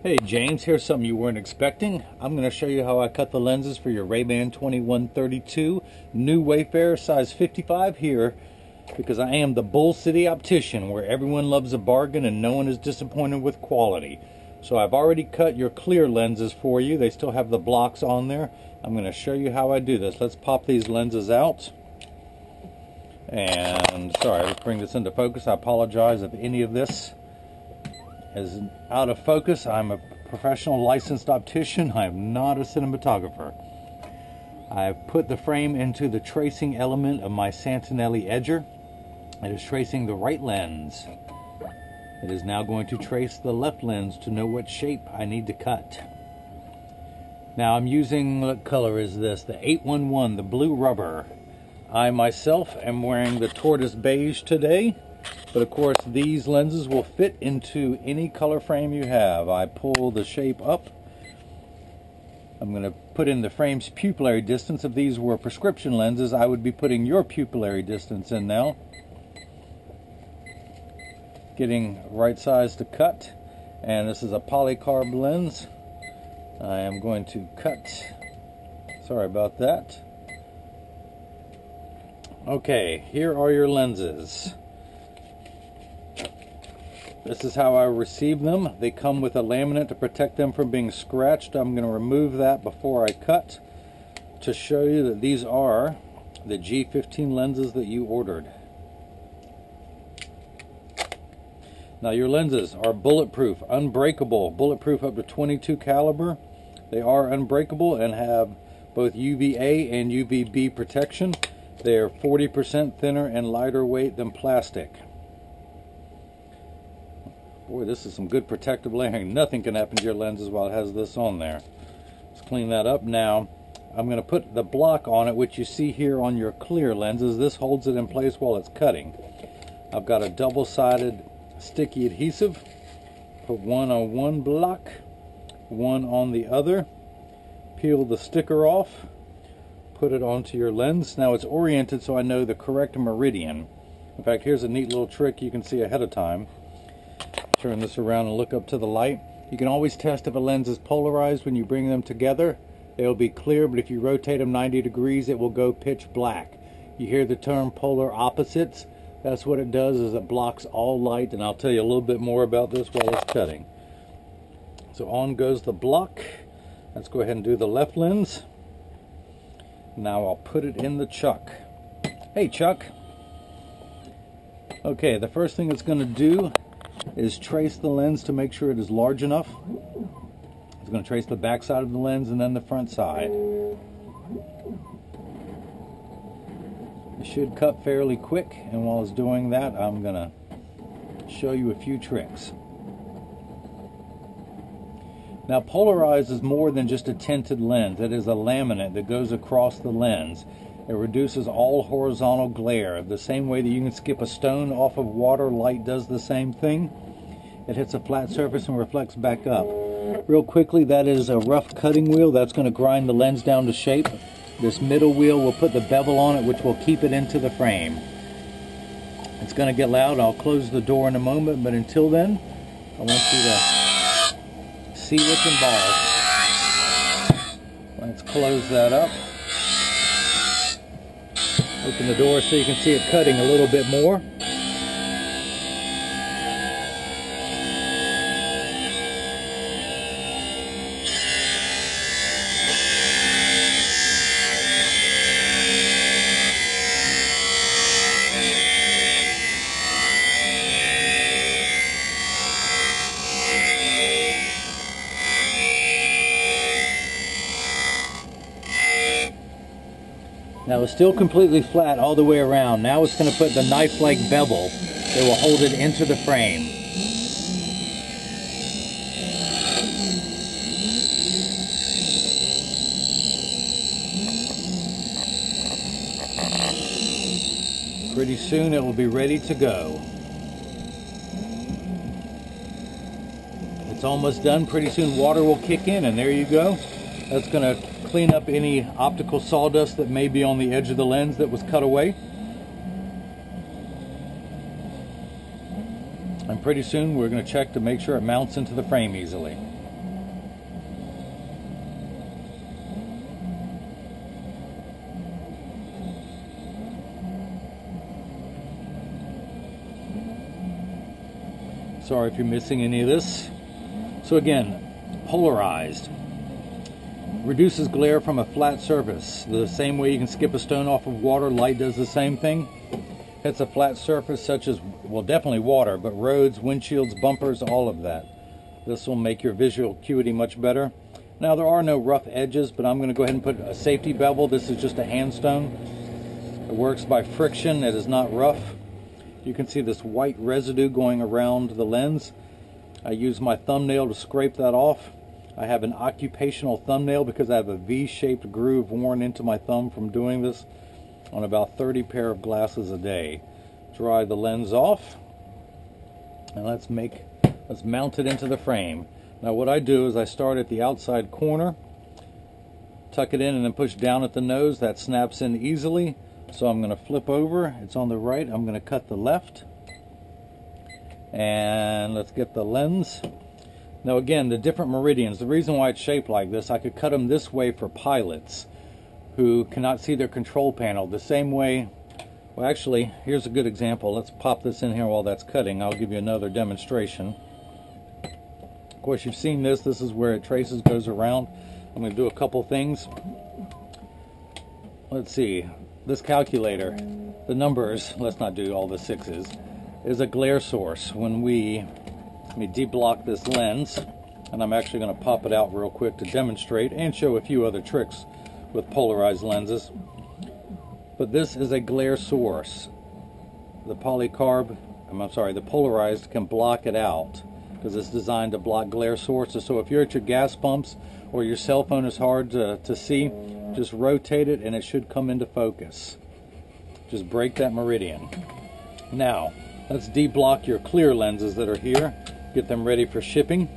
Hey James, here's something you weren't expecting. I'm going to show you how I cut the lenses for your RayBan 2132 new Wayfarer size 55 here, because I am the Bull City optician where everyone loves a bargain and no one is disappointed with quality. So I've already cut your clear lenses for you. They still have the blocks on there. I'm going to show you how I do this. Let's pop these lenses out. And sorry, let's bring this into focus. I apologize if any of this is out of focus. I'm a professional licensed optician. I am not a cinematographer. I've put the frame into the tracing element of my Santinelli edger. It is tracing the right lens. It is now going to trace the left lens to know what shape I need to cut. Now I'm using, what color is this? The 811, the blue rubber. I myself am wearing the tortoise beige today. But of course these lenses will fit into any color frame you have. I pull the shape up. I'm going to put in the frame's pupillary distance. If these were prescription lenses, I would be putting your pupillary distance in now. Getting right size to cut. And this is a polycarb lens. I am going to cut. Sorry about that. Okay, here are your lenses. This is how I receive them. They come with a laminate to protect them from being scratched. I'm going to remove that before I cut to show you that these are the G15 lenses that you ordered. Now your lenses are bulletproof, unbreakable, bulletproof up to 22 caliber. They are unbreakable and have both UVA and UVB protection. They are 40% thinner and lighter weight than plastic. Boy, this is some good protective layering. Nothing can happen to your lenses while it has this on there. Let's clean that up. Now, I'm going to put the block on it, which you see here on your clear lenses. This holds it in place while it's cutting. I've got a double-sided sticky adhesive. Put one on one block, one on the other. Peel the sticker off. Put it onto your lens. Now it's oriented so I know the correct meridian. In fact, here's a neat little trick you can see ahead of time. Turn this around and look up to the light. You can always test if a lens is polarized when you bring them together. They'll be clear, but if you rotate them 90 degrees, it will go pitch black. You hear the term polar opposites? That's what it does, is it blocks all light, and I'll tell you a little bit more about this while it's cutting. So on goes the block. Let's go ahead and do the left lens. Now I'll put it in the chuck. Hey Chuck. Okay, the first thing it's going to do is trace the lens to make sure it is large enough. It's going to trace the back side of the lens and then the front side. It should cut fairly quick, and while it's doing that, I'm going to show you a few tricks. Now, polarized is more than just a tinted lens. It is a laminate that goes across the lens. It reduces all horizontal glare. The same way that you can skip a stone off of water, light does the same thing. It hits a flat surface and reflects back up. Real quickly, that is a rough cutting wheel. That's going to grind the lens down to shape. This middle wheel will put the bevel on it, which will keep it into the frame. It's going to get loud. I'll close the door in a moment, but until then, I want you to see what's involved. Let's close that up. Open the door so you can see it cutting a little bit more. Now it's still completely flat all the way around. Now it's going to put the knife-like bevel that will hold it into the frame. Pretty soon it will be ready to go. It's almost done. Pretty soon water will kick in, and there you go. That's going to clean up any optical sawdust that may be on the edge of the lens that was cut away. And pretty soon we're going to check to make sure it mounts into the frame easily. Sorry if you're missing any of this. So again, polarized. Reduces glare from a flat surface. The same way you can skip a stone off of water, light does the same thing. Hits a flat surface such as, well, definitely water, but roads, windshields, bumpers, all of that. This will make your visual acuity much better. Now, there are no rough edges, but I'm going to go ahead and put a safety bevel. This is just a handstone. It works by friction. It is not rough. You can see this white residue going around the lens. I use my thumbnail to scrape that off. I have an occupational thumbnail because I have a V-shaped groove worn into my thumb from doing this on about 30 pair of glasses a day. Dry the lens off, and let's mount it into the frame. Now what I do is I start at the outside corner, tuck it in, and then push down at the nose. That snaps in easily. So I'm going to flip over. It's on the right. I'm going to cut the left, and let's get the lens. Now again, the different meridians, the reason why it's shaped like this, I could cut them this way for pilots who cannot see their control panel. The same way, well actually, here's a good example. Let's pop this in here while that's cutting. I'll give you another demonstration. Of course, you've seen this. This is where it traces, goes around. I'm going to do a couple things. Let's see. This calculator, the numbers, let's not do all the sixes, is a glare source. When let me deblock this lens, and I'm actually going to pop it out real quick to demonstrate and show a few other tricks with polarized lenses. But this is a glare source. The the polarized can block it out because it's designed to block glare sources. So if you're at your gas pumps or your cell phone is hard to see, just rotate it and it should come into focus. Just break that meridian. Now, let's deblock your clear lenses that are here. Get them ready for shipping.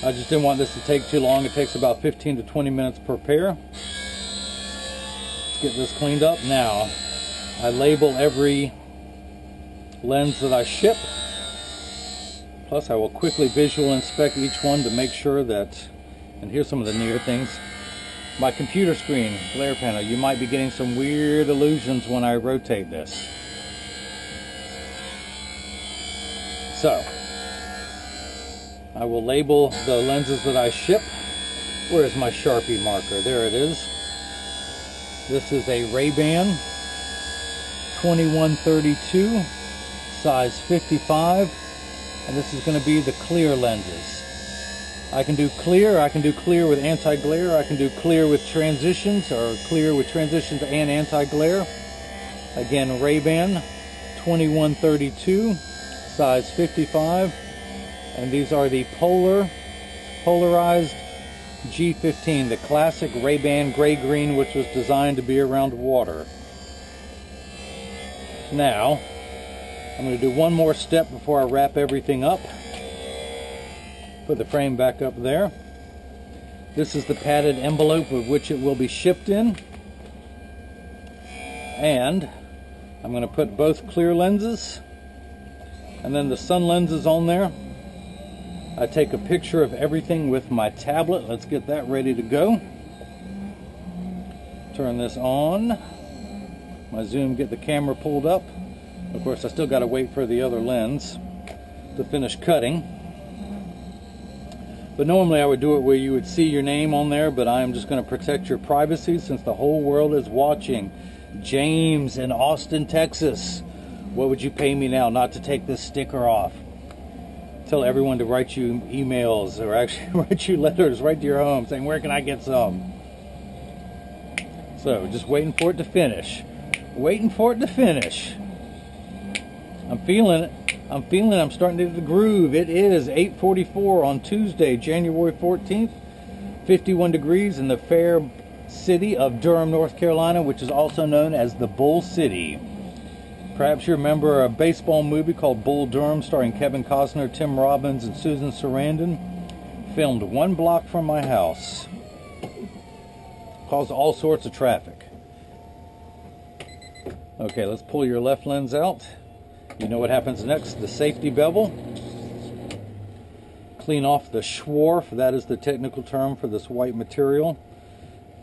I just didn't want this to take too long. It takes about 15 to 20 minutes per pair. Let's get this cleaned up. Now, I label every lens that I ship. Plus, I will quickly visual inspect each one to make sure that, and here's some of the neater things. My computer screen, glare panel, you might be getting some weird illusions when I rotate this. So, I will label the lenses that I ship. Where's my Sharpie marker? There it is. This is a RayBan 2132, size 55, and this is going to be the clear lenses. I can do clear with anti-glare, I can do clear with transitions, or clear with transitions and anti-glare. Again, RayBan 2132, size 55, and these are the polarized G15, the classic RayBan gray-green, which was designed to be around water. Now, I'm going to do one more step before I wrap everything up. Put the frame back up there. This is the padded envelope of which it will be shipped in. And I'm going to put both clear lenses and then the sun lenses on there. I take a picture of everything with my tablet. Let's get that ready to go. Turn this on. My zoom, get the camera pulled up. Of course, I still got to wait for the other lens to finish cutting. But normally I would do it where you would see your name on there, but I am just going to protect your privacy since the whole world is watching. James in Austin, Texas. What would you pay me now not to take this sticker off? Tell everyone to write you emails, or actually write you letters right to your home saying, where can I get some? So, just waiting for it to finish. Waiting for it to finish. I'm feeling it. I'm starting to get the groove. It is 8:44 on Tuesday, January 14th. 51 degrees in the fair city of Durham, North Carolina, which is also known as the Bull City. Perhaps you remember a baseball movie called Bull Durham starring Kevin Costner, Tim Robbins, and Susan Sarandon. Filmed 1 block from my house. Caused all sorts of traffic. Okay, let's pull your left lens out. You know what happens next, the safety bevel. Clean off the swarf, that is the technical term for this white material.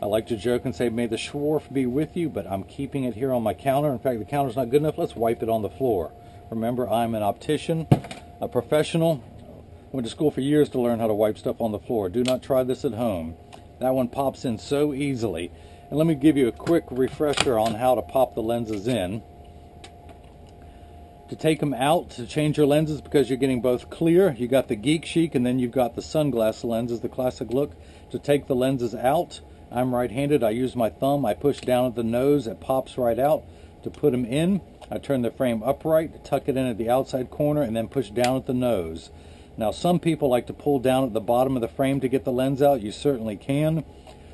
I like to joke and say, may the swarf be with you, but I'm keeping it here on my counter. In fact, the counter's not good enough. Let's wipe it on the floor. Remember, I'm an optician, a professional. Went to school for years to learn how to wipe stuff on the floor. Do not try this at home. That one pops in so easily. And let me give you a quick refresher on how to pop the lenses in. To take them out, to change your lenses, because you're getting both clear, you got the Geek Chic, and then you've got the sunglass lenses, the classic look. To take the lenses out, I'm right-handed, I use my thumb, I push down at the nose, it pops right out. To put them in, I turn the frame upright, tuck it in at the outside corner, and then push down at the nose. Now, some people like to pull down at the bottom of the frame to get the lens out. You certainly can.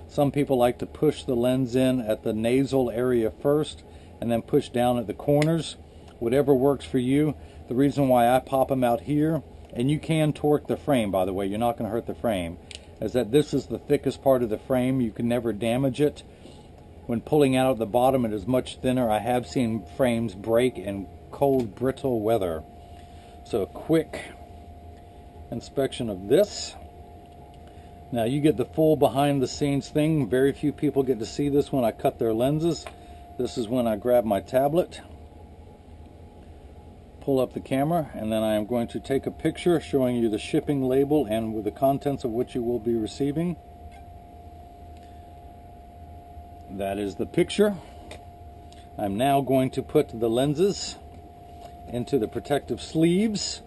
Some people like to push the lens in at the nasal area first, and then push down at the corners. Whatever works for you. The reason why I pop them out here, and you can torque the frame, by the way, you're not going to hurt the frame, is that this is the thickest part of the frame. You can never damage it. When pulling out at the bottom, it is much thinner. I have seen frames break in cold, brittle weather. So a quick inspection of this. Now you get the full behind the scenes thing. Very few people get to see this when I cut their lenses. This is when I grab my tablet, pull up the camera, and then I am going to take a picture showing you the shipping label and with the contents of what you will be receiving. That is the picture. I'm now going to put the lenses into the protective sleeves.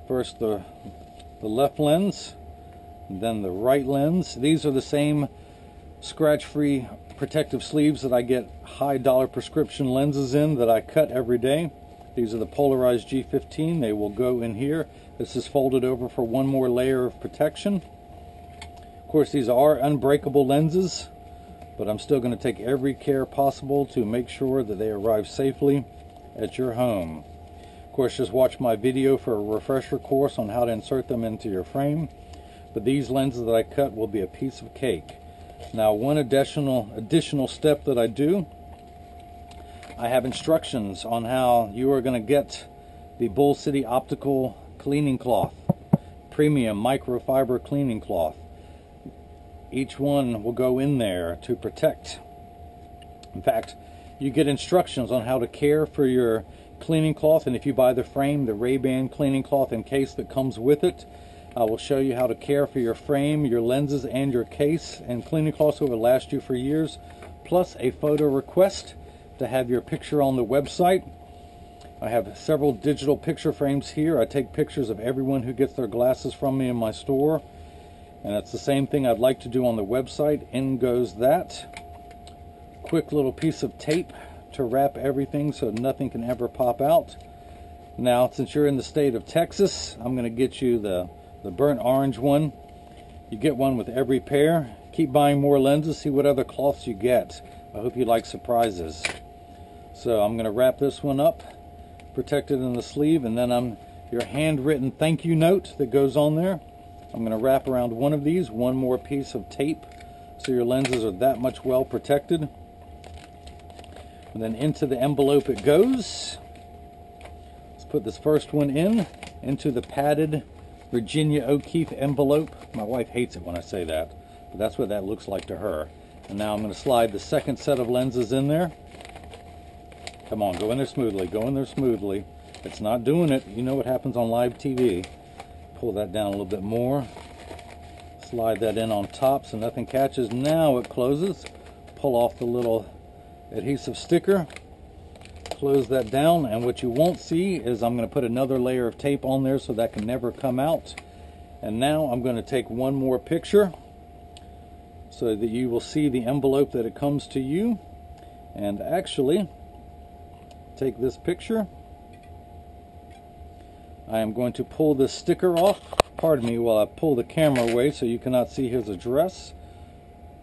First the left lens, then the right lens. These are the same scratch-free protective sleeves that I get high-dollar prescription lenses in that I cut every day. These are the polarized G15. They will go in here. This is folded over for one more layer of protection. Of course, these are unbreakable lenses, but I'm still going to take every care possible to make sure that they arrive safely at your home. Of course, just watch my video for a refresher course on how to insert them into your frame. But these lenses that I cut will be a piece of cake. Now, one additional step that I do, I have instructions on how you are going to get the Bull City Optical cleaning cloth, premium microfiber cleaning cloth. Each one will go in there to protect. In fact, you get instructions on how to care for your cleaning cloth, and if you buy the frame, the RayBan cleaning cloth and case that comes with it, I will show you how to care for your frame, your lenses, and your case and cleaning cloth so it will last you for years, plus a photo request to have your picture on the website. I have several digital picture frames here. I take pictures of everyone who gets their glasses from me in my store, and that's the same thing I'd like to do on the website. In goes that. Quick little piece of tape to wrap everything so nothing can ever pop out. Now, since you're in the state of Texas, I'm going to get you the burnt orange one. You get one with every pair. Keep buying more lenses, see what other cloths you get. I hope you like surprises. So I'm going to wrap this one up, protect it in the sleeve, and then your handwritten thank you note that goes on there, I'm going to wrap around one of these, one more piece of tape, so your lenses are that much well protected. And then into the envelope it goes. Let's put this first one into the padded Virginia O'Keeffe envelope. My wife hates it when I say that, but that's what that looks like to her. And now I'm going to slide the second set of lenses in there. Come on, go in there smoothly, go in there smoothly. It's not doing it. You know what happens on live TV. Pull that down a little bit more. Slide that in on top so nothing catches. Now it closes. Pull off the little adhesive sticker. Close that down, and what you won't see is I'm going to put another layer of tape on there so that can never come out. And now I'm going to take one more picture so that you will see the envelope that it comes to you. And actually, take this picture. I am going to pull this sticker off. Pardon me while I pull the camera away so you cannot see his address.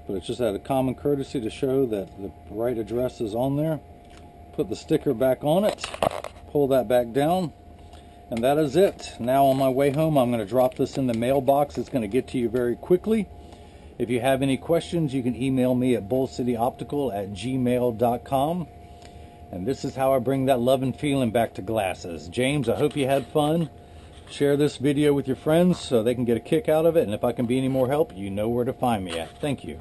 But it's just out of common courtesy to show that the right address is on there. Put the sticker back on it. Pull that back down. And that is it. Now on my way home, I'm going to drop this in the mailbox. It's going to get to you very quickly. If you have any questions, you can email me at bullcityoptical@gmail.com. And this is how I bring that love and feeling back to glasses. James, I hope you had fun. Share this video with your friends so they can get a kick out of it. And if I can be any more help, you know where to find me at. Thank you.